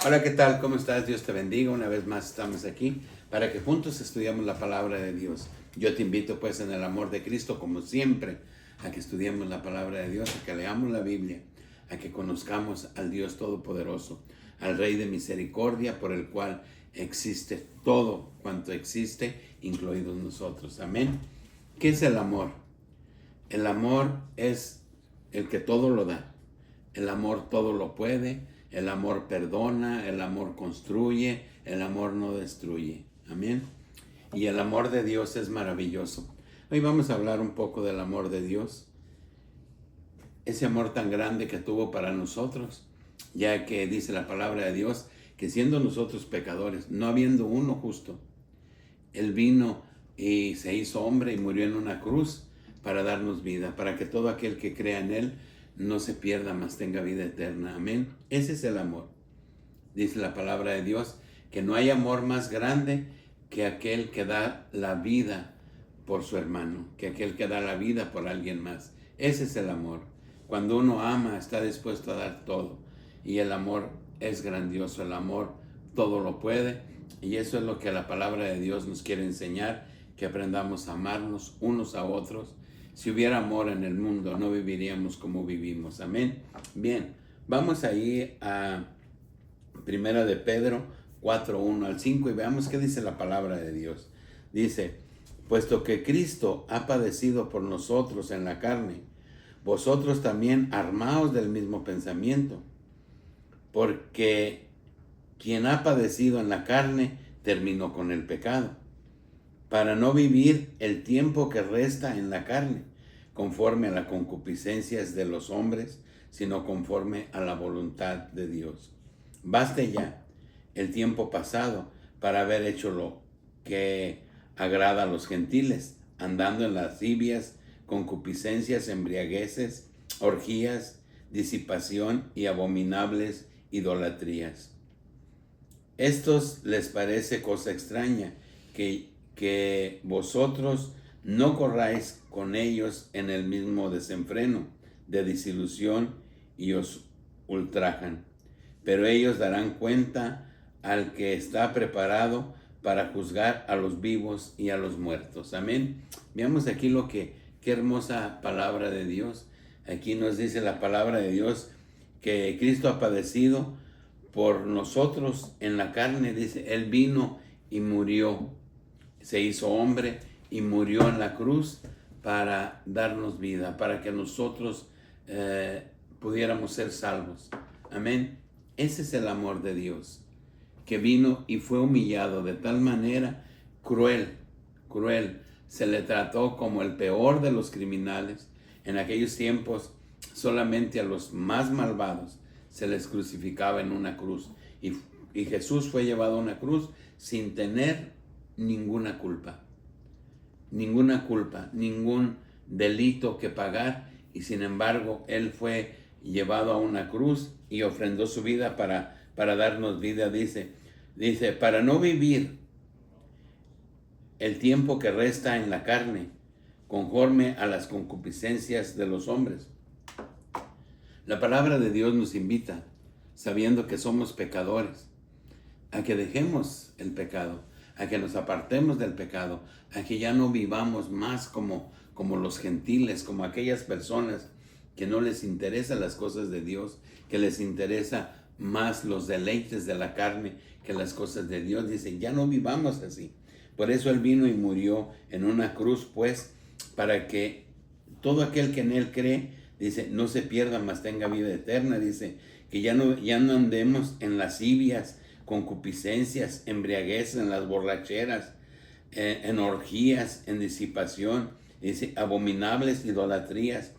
Hola, ¿qué tal? ¿Cómo estás? Dios te bendiga. Una vez más estamos aquí para que juntos estudiemos la palabra de Dios. Yo te invito pues en el amor de Cristo, como siempre, a que estudiemos la palabra de Dios, a que leamos la Biblia, a que conozcamos al Dios Todopoderoso, al Rey de Misericordia, por el cual existe todo cuanto existe, incluidos nosotros. Amén. ¿Qué es el amor? El amor es el que todo lo da. El amor todo lo puede. El amor perdona. El amor construye. El amor no destruye. Amén. Y el amor de Dios es maravilloso. Hoy vamos a hablar un poco del amor de Dios. Ese amor tan grande que tuvo para nosotros, ya que dice la palabra de Dios que siendo nosotros pecadores, no habiendo uno justo, Él vino y se hizo hombre y murió en una cruz para darnos vida, para que todo aquel que crea en Él no se pierda, mas tenga vida eterna. Amén. Ese es el amor. Dice la palabra de Dios que no hay amor más grande que aquel que da la vida por su hermano, que aquel que da la vida por alguien más. Ese es el amor. Cuando uno ama, está dispuesto a dar todo. Y el amor es grandioso. El amor todo lo puede. Y eso es lo que la palabra de Dios nos quiere enseñar, que aprendamos a amarnos unos a otros. Si hubiera amor en el mundo, no viviríamos como vivimos. Amén. Bien, vamos ahí a Primera de Pedro 4:1 al 5 y veamos qué dice la palabra de Dios. Dice: puesto que Cristo ha padecido por nosotros en la carne, vosotros también armaos del mismo pensamiento, porque quien ha padecido en la carne terminó con el pecado, para no vivir el tiempo que resta en la carne, conforme a las concupiscencias de los hombres, sino conforme a la voluntad de Dios. Baste ya el tiempo pasado para haber hecho lo que agrada a los gentiles, andando en lascivias, concupiscencias, embriagueces, orgías, disipación y abominables idolatrías. Estos les parece cosa extraña que vosotros no corráis con ellos en el mismo desenfreno de disilusión y os ultrajan. Pero ellos darán cuenta al que está preparado para juzgar a los vivos y a los muertos. Amén. Veamos aquí qué hermosa palabra de Dios. Aquí nos dice la palabra de Dios que Cristo ha padecido por nosotros en la carne. Dice, Él vino y murió, se hizo hombre y murió en la cruz para darnos vida, para que nosotros pudiéramos ser salvos. Amén. Ese es el amor de Dios, que vino y fue humillado de tal manera cruel. Se le trató como el peor de los criminales. En aquellos tiempos solamente a los más malvados se les crucificaba en una cruz. Y Jesús fue llevado a una cruz sin tener ninguna culpa, ningún delito que pagar. Y sin embargo, Él fue llevado a una cruz y ofrendó su vida para darnos vida. Dice, para no vivir el tiempo que resta en la carne, conforme a las concupiscencias de los hombres. La palabra de Dios nos invita, sabiendo que somos pecadores, a que dejemos el pecado, a que nos apartemos del pecado, a que ya no vivamos más como los gentiles, como aquellas personas que no les interesan las cosas de Dios, que les interesa más los deleites de la carne que las cosas de Dios. Dicen, ya no vivamos así. Por eso Él vino y murió en una cruz, pues, para que todo aquel que en Él cree, dice, no se pierda, mas tenga vida eterna. Dice, que ya no andemos en lascivias, concupiscencias, embriagueces, en las borracheras, en orgías, en disipación. Dice, abominables idolatrías,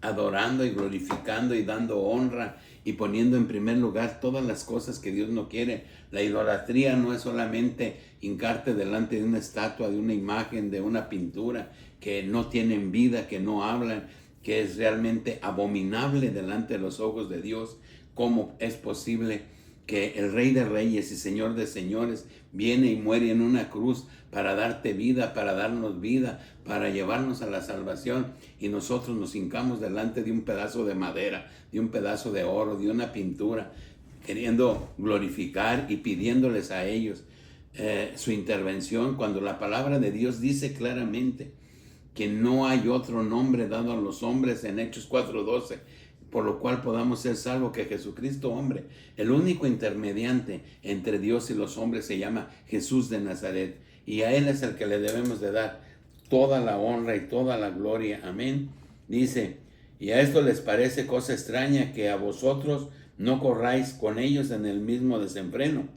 adorando y glorificando y dando honra y poniendo en primer lugar todas las cosas que Dios no quiere. La idolatría no es solamente hincarte delante de una estatua, de una imagen, de una pintura, que no tienen vida, que no hablan, que es realmente abominable delante de los ojos de Dios. ¿Cómo es posible que el Rey de Reyes y Señor de Señores viene y muere en una cruz para darte vida, para darnos vida, para llevarnos a la salvación, y nosotros nos hincamos delante de un pedazo de madera, de un pedazo de oro, de una pintura? queriendo glorificar y pidiéndoles a ellos su intervención, cuando la palabra de Dios dice claramente que no hay otro nombre dado a los hombres en Hechos 4:12, por lo cual podamos ser salvos que Jesucristo, hombre. El único intermediante entre Dios y los hombres se llama Jesús de Nazaret, y a Él es el que le debemos de dar toda la honra y toda la gloria. Amén. Dice, y a esto les parece cosa extraña que a vosotros no corráis con ellos en el mismo desenfreno.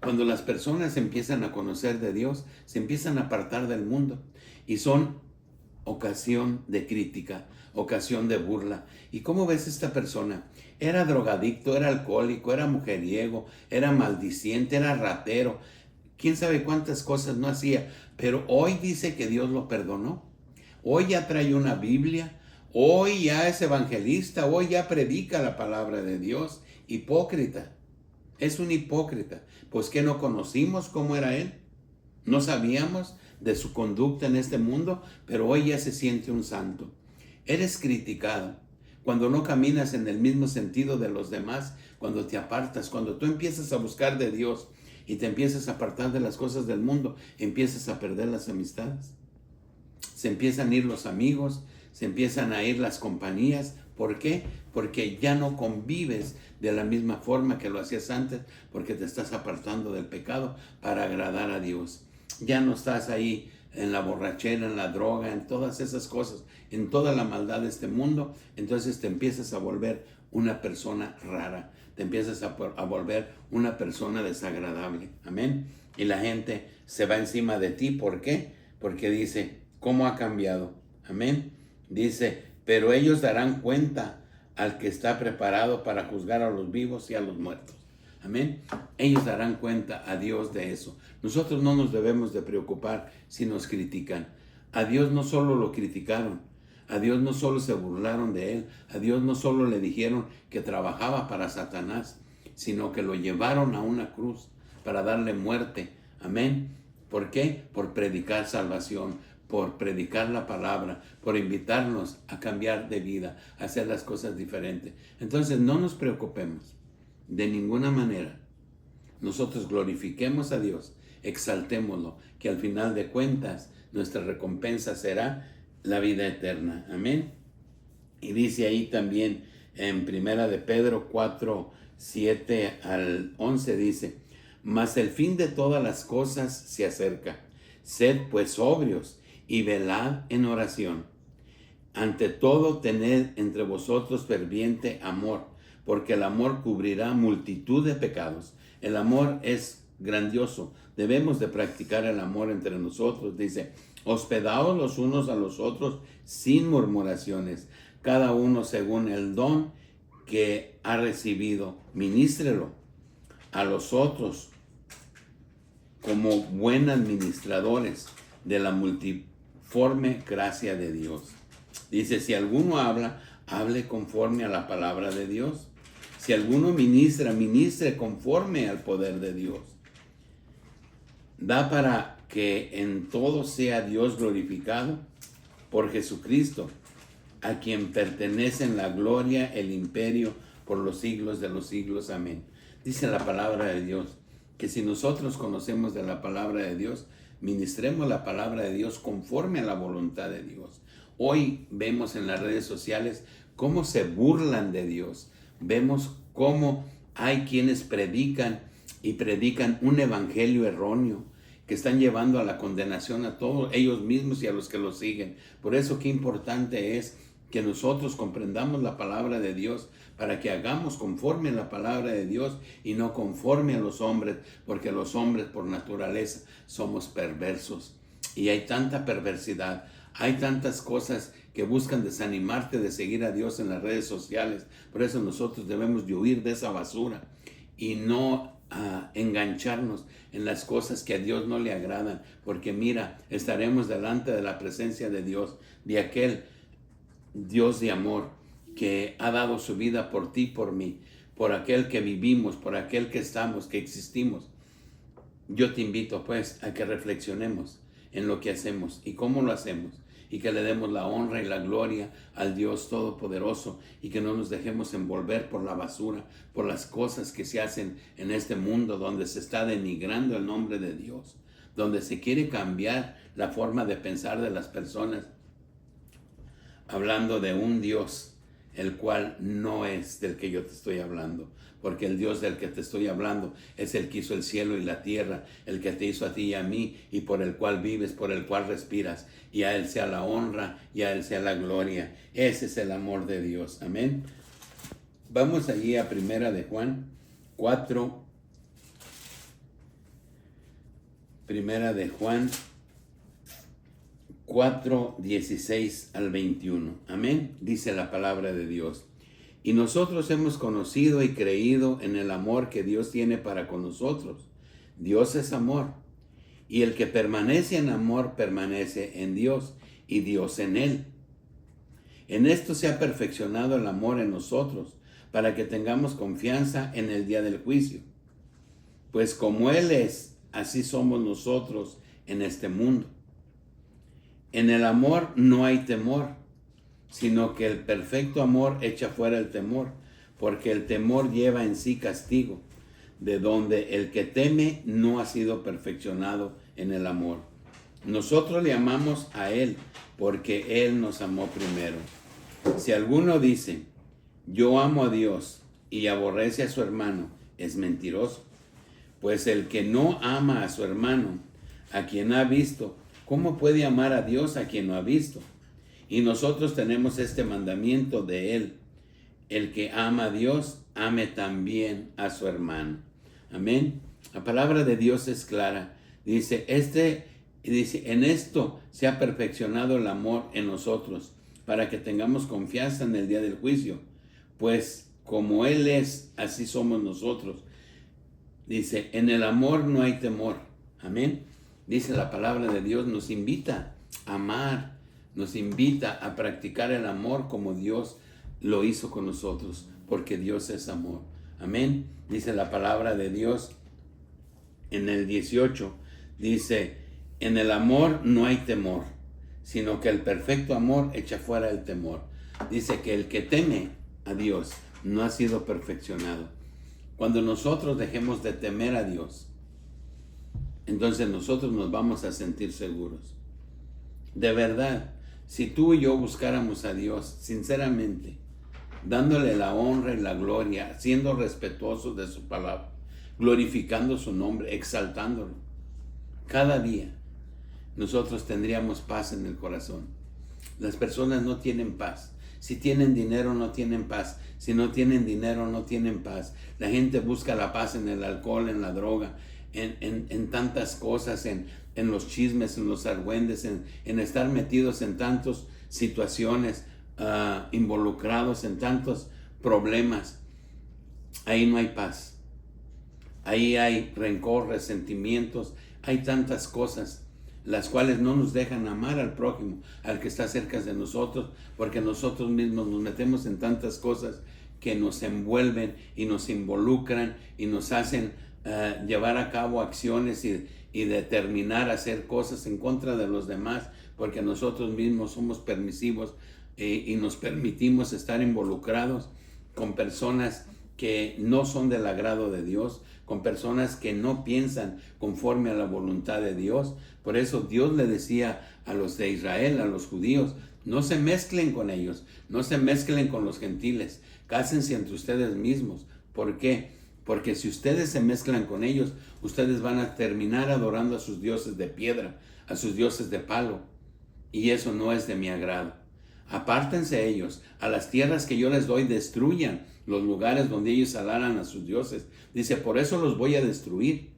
Cuando las personas empiezan a conocer de Dios, se empiezan a apartar del mundo y son ocasión de crítica, ocasión de burla. ¿Y cómo ves esta persona? Era drogadicto, era alcohólico, era mujeriego, era maldiciente, era ratero. Quién sabe cuántas cosas no hacía, pero hoy dice que Dios lo perdonó. Hoy ya trae una Biblia, hoy ya es evangelista, hoy ya predica la palabra de Dios. Hipócrita. Es un hipócrita. Pues que no conocimos cómo era él. No sabíamos de su conducta en este mundo, pero hoy ya se siente un santo. Eres criticado cuando no caminas en el mismo sentido de los demás, cuando te apartas, cuando tú empiezas a buscar de Dios y te empiezas a apartar de las cosas del mundo, empiezas a perder las amistades. Se empiezan a ir los amigos, se empiezan a ir las compañías. ¿Por qué? Porque ya no convives de la misma forma que lo hacías antes, porque te estás apartando del pecado para agradar a Dios. Ya no estás ahí en la borrachera, en la droga, en todas esas cosas, en toda la maldad de este mundo. Entonces te empiezas a volver una persona rara, te empiezas a volver una persona desagradable. Amén. Y la gente se va encima de ti. ¿Por qué? Porque dice, ¿cómo ha cambiado? Amén. Dice, pero ellos darán cuenta al que está preparado para juzgar a los vivos y a los muertos. Amén. Ellos darán cuenta a Dios de eso. Nosotros no nos debemos de preocupar si nos critican. A Dios no solo lo criticaron, a Dios no solo se burlaron de él, a Dios no solo le dijeron que trabajaba para Satanás, sino que lo llevaron a una cruz para darle muerte. Amén. ¿Por qué? Por predicar salvación, por predicar la palabra, por invitarnos a cambiar de vida, a hacer las cosas diferentes. Entonces no nos preocupemos de ninguna manera. Nosotros glorifiquemos a Dios, exaltémoslo, que al final de cuentas nuestra recompensa será la vida eterna. Amén. Y dice ahí también en Primera de Pedro 4:7-11 dice, mas el fin de todas las cosas se acerca. Sed pues sobrios y velad en oración. Ante todo tened entre vosotros ferviente amor, porque el amor cubrirá multitud de pecados. El amor es grandioso. Debemos de practicar el amor entre nosotros. Dice, hospedaos los unos a los otros sin murmuraciones, cada uno según el don que ha recibido, ministrelo a los otros como buenos administradores de la multiforme gracia de Dios. Dice, si alguno habla, hable conforme a la palabra de Dios. Si alguno ministra, ministre conforme al poder de Dios. Da para que en todo sea Dios glorificado por Jesucristo, a quien pertenecen la gloria, el imperio, por los siglos de los siglos. Amén. Dice la palabra de Dios, que si nosotros conocemos de la palabra de Dios, ministremos la palabra de Dios conforme a la voluntad de Dios. Hoy vemos en las redes sociales cómo se burlan de Dios. Vemos cómo hay quienes predican y predican un evangelio erróneo, que están llevando a la condenación a todos ellos mismos y a los que los siguen. Por eso qué importante es que nosotros comprendamos la palabra de Dios, para que hagamos conforme a la palabra de Dios y no conforme a los hombres, porque los hombres por naturaleza somos perversos. Y hay tanta perversidad, hay tantas cosas que buscan desanimarte de seguir a Dios en las redes sociales. Por eso nosotros debemos de huir de esa basura y no engancharnos en las cosas que a Dios no le agradan, porque mira, estaremos delante de la presencia de Dios, de aquel Dios de amor que ha dado su vida por ti, por mí, por aquel que vivimos, por aquel que estamos, que existimos. Yo te invito pues a que reflexionemos en lo que hacemos y cómo lo hacemos y que le demos la honra y la gloria al Dios Todopoderoso y que no nos dejemos envolver por la basura, por las cosas que se hacen en este mundo donde se está denigrando el nombre de Dios, donde se quiere cambiar la forma de pensar de las personas, hablando de un Dios, el cual no es del que yo te estoy hablando, porque el Dios del que te estoy hablando es el que hizo el cielo y la tierra, el que te hizo a ti y a mí, y por el cual vives, por el cual respiras, y a Él sea la honra, y a Él sea la gloria. Ese es el amor de Dios, amén. Vamos allí a Primera de Juan 4, Primera de Juan 4, 16 al 21. Amén. Dice la palabra de Dios. Y nosotros hemos conocido y creído en el amor que Dios tiene para con nosotros. Dios es amor. Y el que permanece en amor permanece en Dios y Dios en él. En esto se ha perfeccionado el amor en nosotros, para que tengamos confianza en el día del juicio. Pues como Él es, así somos nosotros en este mundo. En el amor no hay temor, sino que el perfecto amor echa fuera el temor, porque el temor lleva en sí castigo, de donde el que teme no ha sido perfeccionado en el amor. Nosotros le amamos a Él, porque Él nos amó primero. Si alguno dice, yo amo a Dios, y aborrece a su hermano, es mentiroso. Pues el que no ama a su hermano, a quien ha visto, ¿cómo puede amar a Dios a quien no ha visto? Y nosotros tenemos este mandamiento de Él: el que ama a Dios, ame también a su hermano. Amén. La palabra de Dios es clara. Dice, en esto se ha perfeccionado el amor en nosotros, para que tengamos confianza en el día del juicio. Pues como Él es, así somos nosotros. Dice, en el amor no hay temor. Amén. Dice la palabra de Dios, nos invita a amar, nos invita a practicar el amor como Dios lo hizo con nosotros, porque Dios es amor. Amén. Dice la palabra de Dios en el 18, dice, en el amor no hay temor, sino que el perfecto amor echa fuera el temor. Dice que el que teme a Dios no ha sido perfeccionado. Cuando nosotros dejemos de temer a Dios, entonces nosotros nos vamos a sentir seguros. De verdad, si tú y yo buscáramos a Dios sinceramente, dándole la honra y la gloria, siendo respetuosos de su palabra, glorificando su nombre, exaltándolo, cada día nosotros tendríamos paz en el corazón. Las personas no tienen paz. Si tienen dinero, no tienen paz. Si no tienen dinero, no tienen paz. La gente busca la paz en el alcohol, en la droga, en tantas cosas, en los chismes, en los argüendes, en estar metidos en tantas situaciones, involucrados en tantos problemas. Ahí no hay paz. Ahí hay rencor, resentimientos, hay tantas cosas las cuales no nos dejan amar al prójimo, al que está cerca de nosotros, porque nosotros mismos nos metemos en tantas cosas que nos envuelven y nos involucran y nos hacen llevar a cabo acciones y determinar hacer cosas en contra de los demás, porque nosotros mismos somos permisivos y nos permitimos estar involucrados con personas que no son del agrado de Dios, con personas que no piensan conforme a la voluntad de Dios. Por eso Dios le decía a los de Israel, a los judíos, no se mezclen con ellos, no se mezclen con los gentiles, cásense entre ustedes mismos. ¿Por qué? Porque si ustedes se mezclan con ellos, ustedes van a terminar adorando a sus dioses de piedra, a sus dioses de palo, y eso no es de mi agrado. Apártense ellos, a las tierras que yo les doy, destruyan los lugares donde ellos alaran a sus dioses. Dice, por eso los voy a destruir,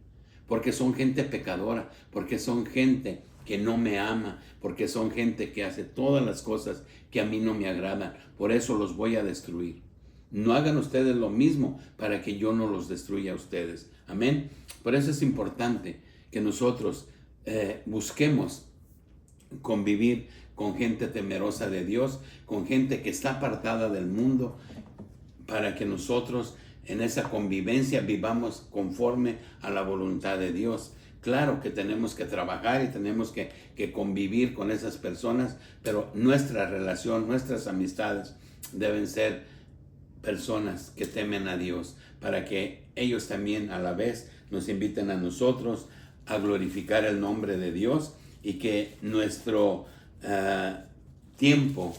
porque son gente pecadora, porque son gente que no me ama, porque son gente que hace todas las cosas que a mí no me agradan. Por eso los voy a destruir. No hagan ustedes lo mismo para que yo no los destruya a ustedes. Amén. Por eso es importante que nosotros busquemos convivir con gente temerosa de Dios, con gente que está apartada del mundo, para que nosotros en esa convivencia vivamos conforme a la voluntad de Dios. Claro que tenemos que trabajar y tenemos que convivir con esas personas, pero nuestra relación, nuestras amistades deben ser personas que temen a Dios, para que ellos también a la vez nos inviten a nosotros a glorificar el nombre de Dios, y que nuestro tiempo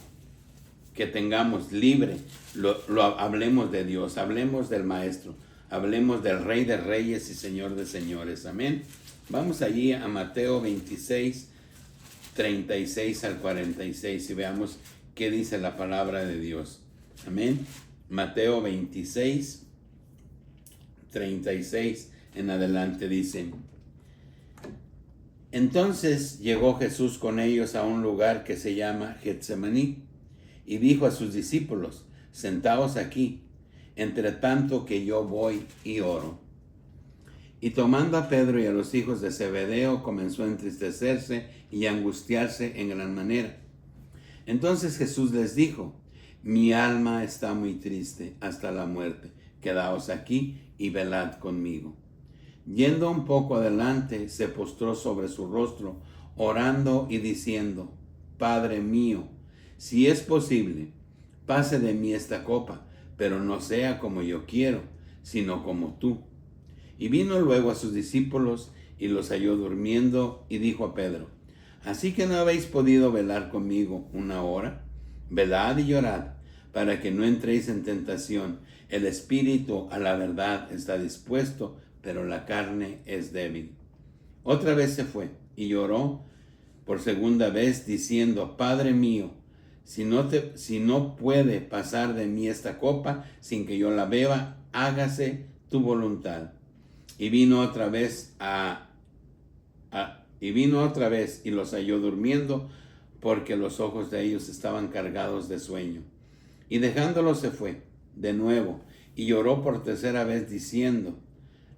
que tengamos libre lo hablemos de Dios, hablemos del Maestro, hablemos del Rey de Reyes y Señor de Señores. Amén. Vamos allí a Mateo 26, 36 al 46 y veamos qué dice la palabra de Dios. Amén. Mateo 26, 36 en adelante dice: Entonces llegó Jesús con ellos a un lugar que se llama Getsemaní, y dijo a sus discípulos: Sentaos aquí, entre tanto que yo voy y oro. Y tomando a Pedro y a los hijos de Zebedeo, comenzó a entristecerse y a angustiarse en gran manera. Entonces Jesús les dijo: Mi alma está muy triste hasta la muerte. Quedaos aquí y velad conmigo. Yendo un poco adelante, se postró sobre su rostro, orando y diciendo: Padre mío, si es posible, pase de mí esta copa, pero no sea como yo quiero, sino como tú. Y vino luego a sus discípulos y los halló durmiendo, y dijo a Pedro: ¿Así que no habéis podido velar conmigo una hora? Velad y llorad, para que no entréis en tentación. El espíritu a la verdad está dispuesto, pero la carne es débil. Otra vez se fue y lloró por segunda vez, diciendo: Padre mío, si no puede pasar de mí esta copa sin que yo la beba, hágase tu voluntad. Y vino otra vez y los halló durmiendo, porque los ojos de ellos estaban cargados de sueño. Y dejándolos se fue de nuevo y lloró por tercera vez, diciendo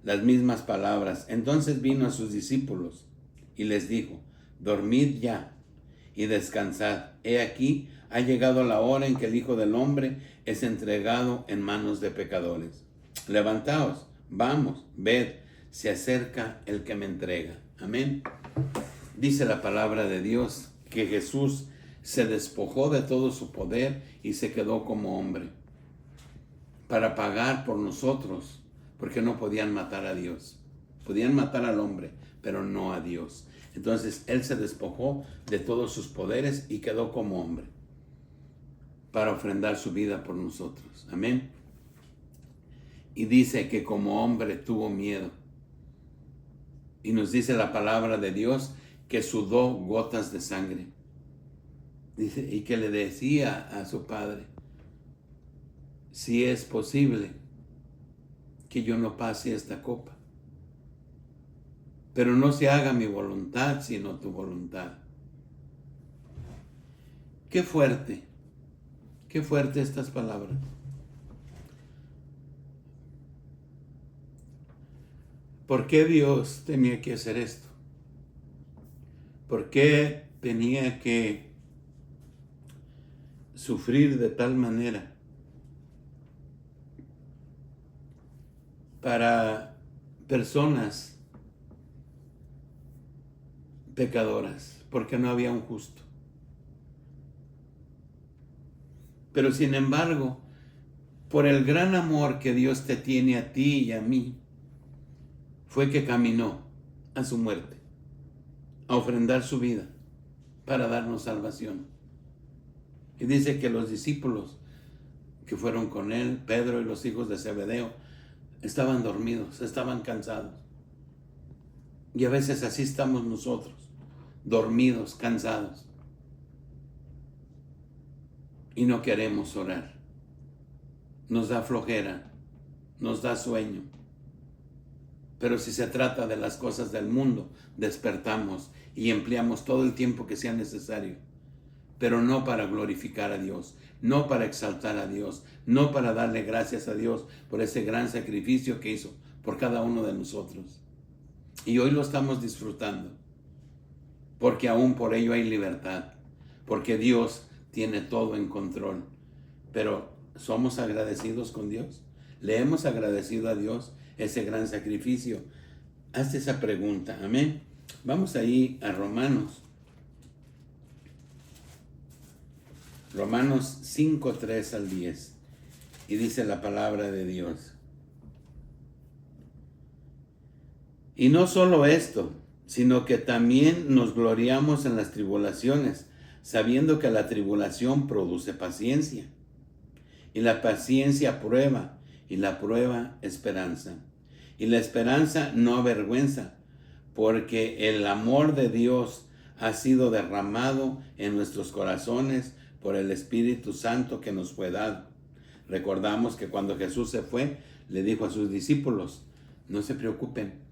las mismas palabras. Entonces vino a sus discípulos y les dijo: Dormid ya y descansad. He aquí, ha llegado la hora en que el Hijo del Hombre es entregado en manos de pecadores. Levantaos, vamos, ved, se acerca el que me entrega. Amén. Dice la palabra de Dios que Jesús se despojó de todo su poder y se quedó como hombre para pagar por nosotros, porque no podían matar a Dios. Podían matar al hombre, pero no a Dios. Entonces Él se despojó de todos sus poderes y quedó como hombre para ofrendar su vida por nosotros. Amén. Y dice que como hombre tuvo miedo. Y nos dice la palabra de Dios que sudó gotas de sangre. Dice, y que le decía a su padre: si es posible que yo no pase esta copa, pero no se haga mi voluntad sino tu voluntad. Qué fuerte estas palabras. ¿Por qué Dios tenía que hacer esto? ¿Por qué tenía que sufrir de tal manera para personas pecadoras? Porque no había un justo. Pero sin embargo, por el gran amor que Dios te tiene a ti y a mí, fue que caminó a su muerte, a ofrendar su vida para darnos salvación. Y dice que los discípulos que fueron con él, Pedro y los hijos de Zebedeo, estaban dormidos, estaban cansados. Y a veces así estamos nosotros, dormidos, cansados. Y no queremos orar. Nos da flojera, nos da sueño. Pero si se trata de las cosas del mundo, despertamos y empleamos todo el tiempo que sea necesario. Pero no para glorificar a Dios, no para exaltar a Dios, no para darle gracias a Dios por ese gran sacrificio que hizo por cada uno de nosotros. Y hoy lo estamos disfrutando, porque aún por ello hay libertad, porque Dios tiene todo en control. Pero ¿somos agradecidos con Dios? ¿Le hemos agradecido a Dios ese gran sacrificio? hazte esa pregunta. Amén. Vamos ahí a Romanos. Romanos 5, 3 al 10. Y dice la palabra de Dios. Y no solo esto, sino que también nos gloriamos en las tribulaciones, sabiendo que la tribulación produce paciencia. Y la paciencia prueba, y la prueba esperanza. Y la esperanza no avergüenza, porque el amor de Dios ha sido derramado en nuestros corazones por el Espíritu Santo que nos fue dado. Recordamos que cuando Jesús se fue, le dijo a sus discípulos, no se preocupen,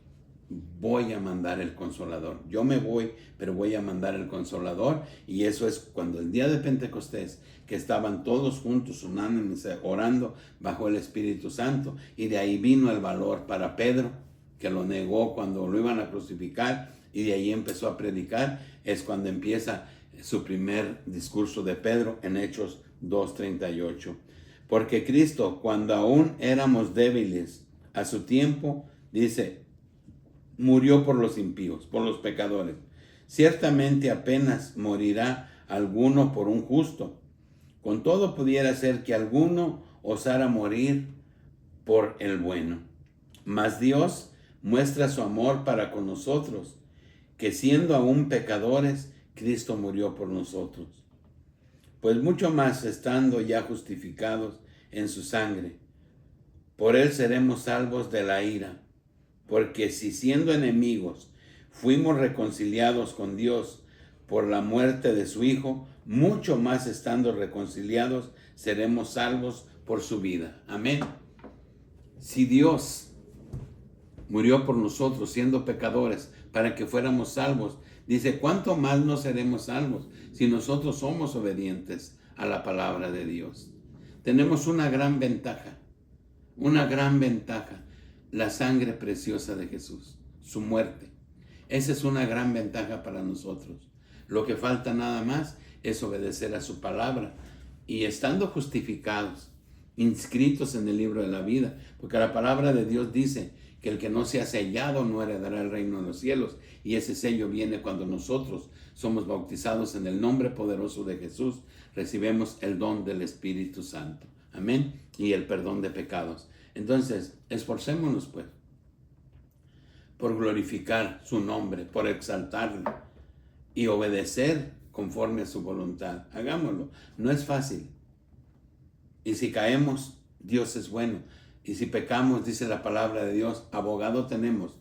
voy a mandar el Consolador. Yo me voy, pero voy a mandar el Consolador. Y eso es cuando el día de Pentecostés, que estaban todos juntos, unánimes, orando bajo el Espíritu Santo. Y de ahí vino el valor para Pedro, que lo negó cuando lo iban a crucificar. Y de ahí empezó a predicar. Es cuando empieza su primer discurso de Pedro en Hechos 2:38. Porque Cristo, cuando aún éramos débiles, a su tiempo, dice, murió por los impíos, por los pecadores. Ciertamente apenas morirá alguno por un justo. Con todo pudiera ser que alguno osara morir por el bueno. Mas Dios muestra su amor para con nosotros, que siendo aún pecadores, Cristo murió por nosotros. Pues mucho más estando ya justificados en su sangre, por él seremos salvos de la ira. Porque si siendo enemigos fuimos reconciliados con Dios por la muerte de su Hijo, mucho más estando reconciliados seremos salvos por su vida. Amén. Si Dios murió por nosotros siendo pecadores para que fuéramos salvos, dice, ¿cuánto más no seremos salvos si nosotros somos obedientes a la palabra de Dios? Tenemos una gran ventaja, la sangre preciosa de Jesús, su muerte. Esa es una gran ventaja para nosotros. Lo que falta nada más es obedecer a su palabra y estando justificados, inscritos en el libro de la vida, porque la palabra de Dios dice que el que no sea sellado no heredará el reino de los cielos, y ese sello viene cuando nosotros somos bautizados en el nombre poderoso de Jesús, recibimos el don del Espíritu Santo. Amén. Y el perdón de pecados. Entonces, esforcémonos pues por glorificar su nombre, por exaltarlo y obedecer conforme a su voluntad. Hagámoslo. No es fácil. Y si caemos, Dios es bueno. Y si pecamos, dice la palabra de Dios, abogado tenemos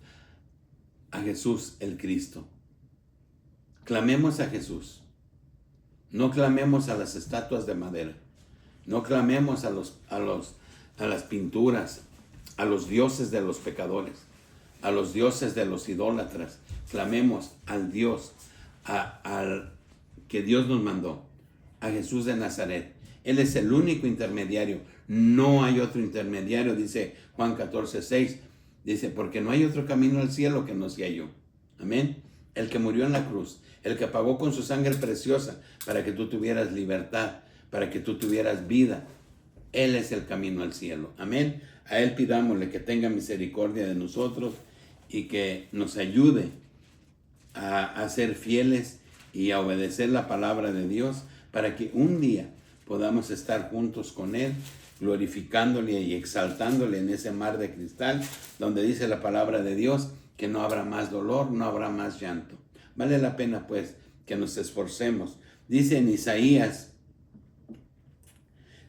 a Jesús el Cristo. Clamemos a Jesús. No clamemos a las estatuas de madera. No clamemos a las pinturas, a los dioses de los pecadores, a los dioses de los idólatras. Clamemos al Dios, al que Dios nos mandó, a Jesús de Nazaret. Él es el único intermediario. No hay otro intermediario, dice Juan 14:6. Dice, porque no hay otro camino al cielo que no sea yo. Amén. El que murió en la cruz, el que pagó con su sangre preciosa para que tú tuvieras libertad, para que tú tuvieras vida. Él es el camino al cielo. Amén. A Él pidámosle que tenga misericordia de nosotros y que nos ayude a ser fieles y a obedecer la palabra de Dios para que un día podamos estar juntos con Él, glorificándole y exaltándole en ese mar de cristal, donde dice la palabra de Dios que no habrá más dolor, no habrá más llanto. Vale la pena pues que nos esforcemos. Dice en Isaías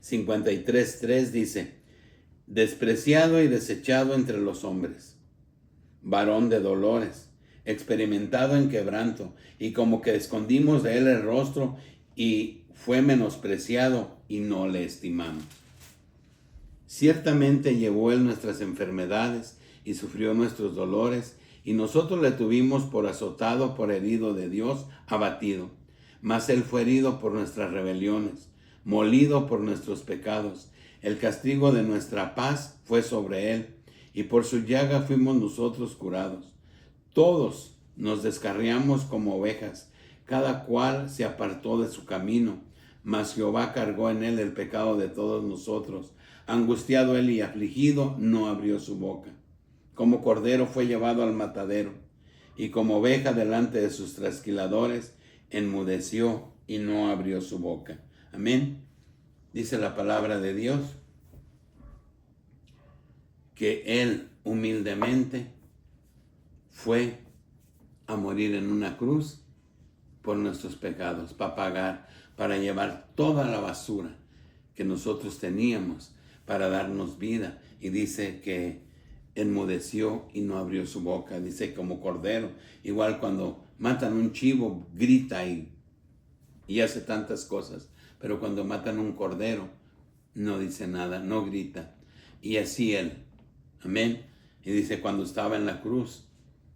53:3, dice, despreciado y desechado entre los hombres, varón de dolores, experimentado en quebranto, y como que escondimos de él el rostro, y fue menospreciado y no le estimamos. Ciertamente llevó él nuestras enfermedades y sufrió nuestros dolores, y nosotros le tuvimos por azotado, por herido de Dios, abatido. Mas él fue herido por nuestras rebeliones, molido por nuestros pecados. El castigo de nuestra paz fue sobre él, y por su llaga fuimos nosotros curados. Todos nos descarriamos como ovejas, cada cual se apartó de su camino, mas Jehová cargó en él el pecado de todos nosotros. Angustiado él y afligido, no abrió su boca. como cordero fue llevado al matadero, y como oveja delante de sus trasquiladores, enmudeció y no abrió su boca. Amén. Dice la palabra de Dios que Él humildemente fue a morir en una cruz por nuestros pecados, para pagar, para llevar toda la basura que nosotros teníamos, para darnos vida. Y dice que enmudeció y no abrió su boca. Dice como cordero. Igual cuando matan un chivo, grita y hace tantas cosas. Pero cuando matan un cordero, no dice nada, no grita. Y así Él. Amén. Y dice cuando estaba en la cruz,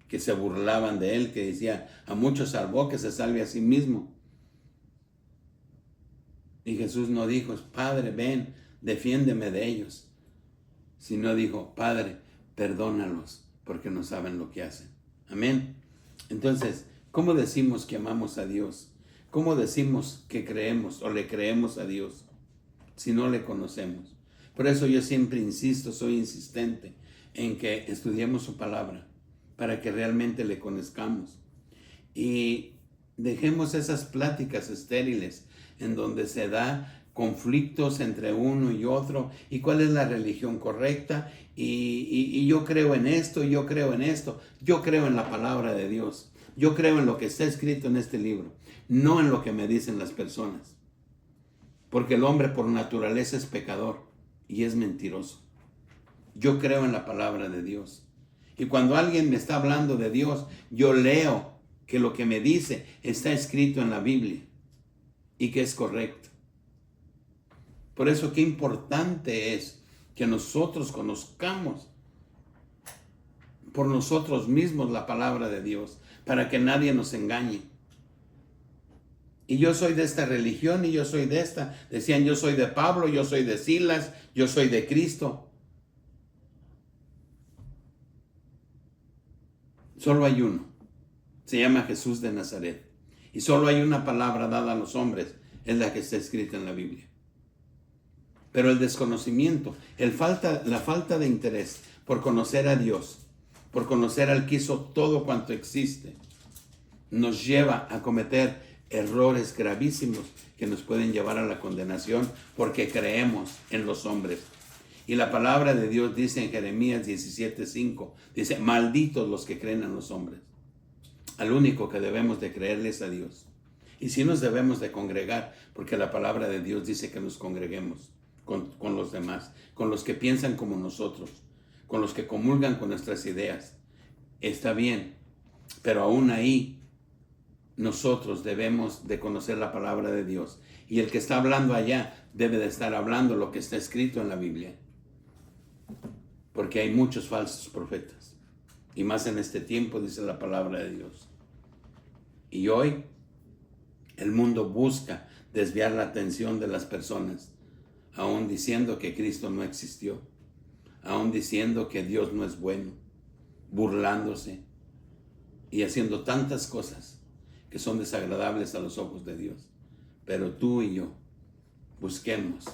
que se burlaban de Él, que decía, a muchos salvó, que se salve a sí mismo. Y Jesús no dijo, Padre, ven, defiéndeme de ellos. Sino dijo, Padre, perdónalos, porque no saben lo que hacen. Amén. Entonces, ¿cómo decimos que amamos a Dios? ¿Cómo decimos que creemos o le creemos a Dios si no le conocemos? Por eso yo siempre insisto, soy insistente en que estudiemos su palabra para que realmente le conozcamos. Y dejemos esas pláticas estériles en donde se da conflictos entre uno y otro, y cuál es la religión correcta, y yo creo en esto, yo creo en esto. Yo creo en la palabra de Dios, yo creo en lo que está escrito en este libro, no en lo que me dicen las personas, porque el hombre por naturaleza es pecador y es mentiroso. Yo creo en la palabra de Dios, y cuando alguien me está hablando de Dios, yo leo que lo que me dice está escrito en la Biblia y que es correcto. Por eso qué importante es que nosotros conozcamos por nosotros mismos la palabra de Dios, para que nadie nos engañe. Y yo soy de esta religión y yo soy de esta. Decían, yo soy de Pablo, yo soy de Silas, yo soy de Cristo. Solo hay uno. Se llama Jesús de Nazaret. Y solo hay una palabra dada a los hombres, es la que está escrita en la Biblia. Pero el desconocimiento, la falta de interés por conocer a Dios, por conocer al que hizo todo cuanto existe, nos lleva a cometer errores gravísimos que nos pueden llevar a la condenación porque creemos en los hombres. Y la palabra de Dios dice en Jeremías 17:5, dice, malditos los que creen en los hombres. Al único que debemos de creerles a Dios. Y sí nos debemos de congregar, porque la palabra de Dios dice que nos congreguemos con los demás, con los que piensan como nosotros, con los que comulgan con nuestras ideas. Está bien, pero aún ahí nosotros debemos de conocer la palabra de Dios. Y el que está hablando allá debe de estar hablando lo que está escrito en la Biblia. Porque hay muchos falsos profetas. Y más en este tiempo, dice la palabra de Dios. Y hoy el mundo busca desviar la atención de las personas, aún diciendo que Cristo no existió, aún diciendo que Dios no es bueno, burlándose y haciendo tantas cosas que son desagradables a los ojos de Dios. Pero tú y yo busquemos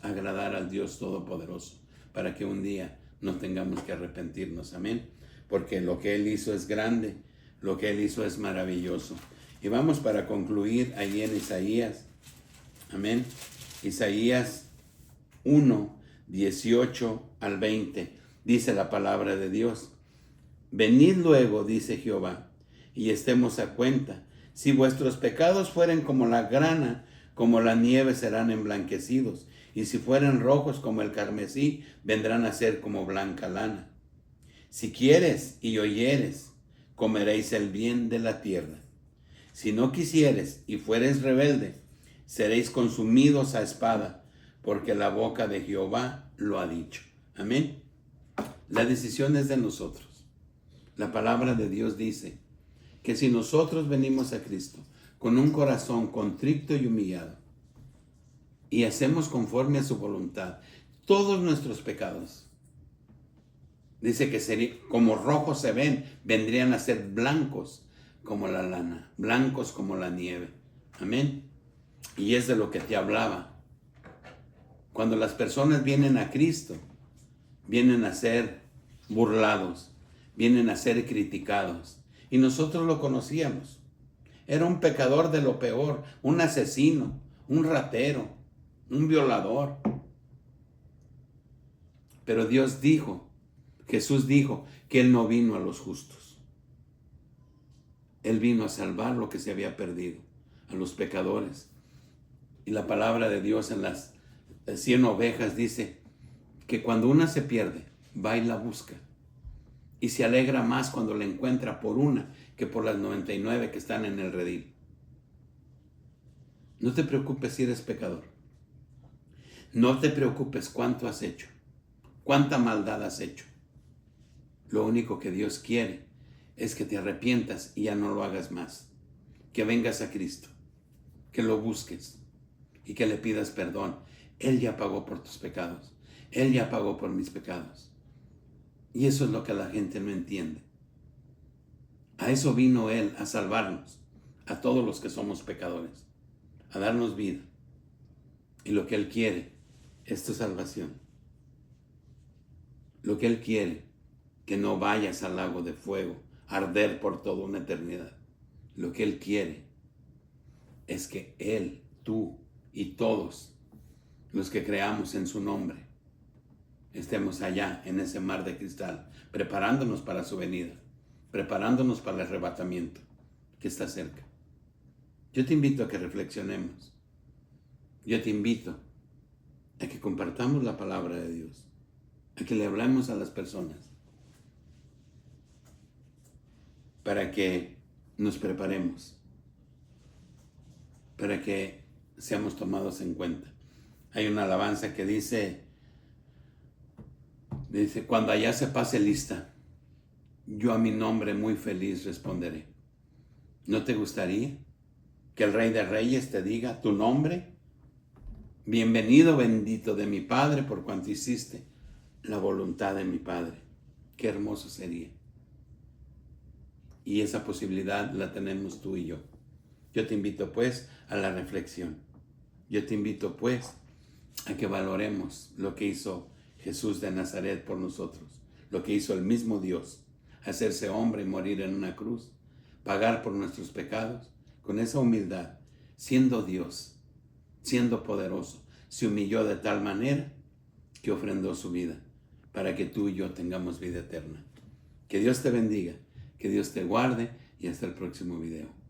agradar al Dios Todopoderoso para que un día no tengamos que arrepentirnos. Amén. Porque lo que Él hizo es grande, lo que Él hizo es maravilloso. Y vamos para concluir ahí en Isaías. Amén. Isaías 1, 18 al 20. Dice la palabra de Dios. Venid luego, dice Jehová, y estemos a cuenta. Si vuestros pecados fueren como la grana, como la nieve serán emblanquecidos. Y si fueren rojos como el carmesí, vendrán a ser como blanca lana. Si quieres y oyeres, comeréis el bien de la tierra. Si no quisieres y fueres rebelde, seréis consumidos a espada, porque la boca de Jehová lo ha dicho. Amén. La decisión es de nosotros. La palabra de Dios dice que si nosotros venimos a Cristo con un corazón contrito y humillado y hacemos conforme a su voluntad, todos nuestros pecados, dice que como rojos se ven, vendrían a ser blancos como la lana, blancos como la nieve. Amén. Y es de lo que te hablaba. Cuando las personas vienen a Cristo, vienen a ser burlados, vienen a ser criticados. Y nosotros lo conocíamos. Era un pecador de lo peor, un asesino, un ratero, un violador. Pero Dios dijo, Jesús dijo que Él no vino a los justos. Él vino a salvar lo que se había perdido, a los pecadores. Y la palabra de Dios en las 100 ovejas dice que cuando una se pierde, va y la busca. Y se alegra más cuando la encuentra por una que por las 99 que están en el redil. No te preocupes si eres pecador. No te preocupes cuánto has hecho, cuánta maldad has hecho. Lo único que Dios quiere es que te arrepientas y ya no lo hagas más. Que vengas a Cristo, que lo busques y que le pidas perdón. Él ya pagó por tus pecados. Él ya pagó por mis pecados. Y eso es lo que la gente no entiende. A eso vino Él, a salvarnos, a todos los que somos pecadores, a darnos vida. Y lo que Él quiere es tu salvación. Lo que Él quiere, que no vayas al lago de fuego, a arder por toda una eternidad. Lo que Él quiere es que Él, tú y todos los que creamos en su nombre, estemos allá en ese mar de cristal, preparándonos para su venida, preparándonos para el arrebatamiento que está cerca. Yo te invito a que reflexionemos. Yo te invito a que compartamos la palabra de Dios, a que le hablemos a las personas, para que nos preparemos, para que seamos tomados en cuenta. Hay una alabanza que dice, cuando allá se pase lista, yo a mi nombre muy feliz responderé. ¿No te gustaría que el Rey de Reyes te diga tu nombre? Bienvenido, bendito de mi Padre, por cuanto hiciste la voluntad de mi Padre. Qué hermoso sería. Y esa posibilidad la tenemos tú y yo. Yo te invito pues a la reflexión. Yo te invito pues a que valoremos lo que hizo Jesús de Nazaret por nosotros, lo que hizo el mismo Dios, hacerse hombre y morir en una cruz, pagar por nuestros pecados, con esa humildad, siendo Dios, siendo poderoso, se humilló de tal manera que ofrendó su vida para que tú y yo tengamos vida eterna. Que Dios te bendiga, que Dios te guarde y hasta el próximo video.